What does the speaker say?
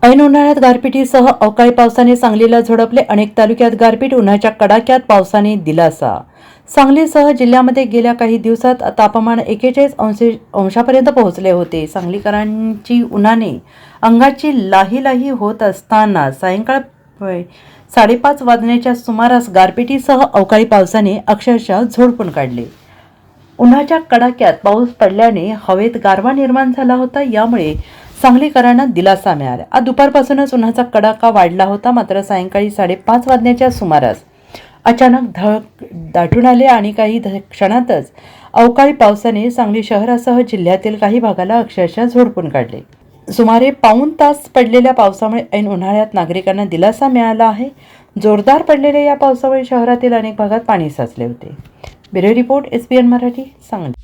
ऐन उन्हाळ्यात गारपिटीसह अवकाळी पावसाने सांगलीला झोडपले. अनेक तालुक्यात गारपीट. उन्हाच्या कडाक्यात पावसाने दिलासा. सांगलीसह जिल्ह्यामध्ये गेल्या काही दिवसात तापमान 41 अंशापर्यंत पोहोचले होते. सांगलीकरांची उन्हाने अंगाची लाही होत असताना सायंकाळ 5:30 वाजण्याच्या सुमारास गारपिटीसह अवकाळी पावसाने अक्षरशः झोडपून काढले. उन्हाच्या कडाक्यात पाऊस पडल्याने हवेत गारवा निर्माण झाला होता. यामुळे सांगलीकरांना दिलासा मिळाला. आज दुपारपासूनच उन्हाचा कडाका वाढला होता. मात्र सायंकाळी 5:30 वाजण्याच्या सुमारास अचानक ढग दाटून आले आणि काही क्षणातच अवकाळी पावसाने सांगली शहरासह जिल्ह्यातील काही भागाला अक्षरशः झोडपून काढले. सुमारे पाऊण तास पडलेल्या पावसामुळे ऐन उन्हाळ्यात नागरिकांना दिलासा मिळाला आहे. जोरदार पडलेल्या या पावसामुळे शहरातील अनेक भागात पाणी साचले होते. Bureau report, SBN Marathi, Sangli.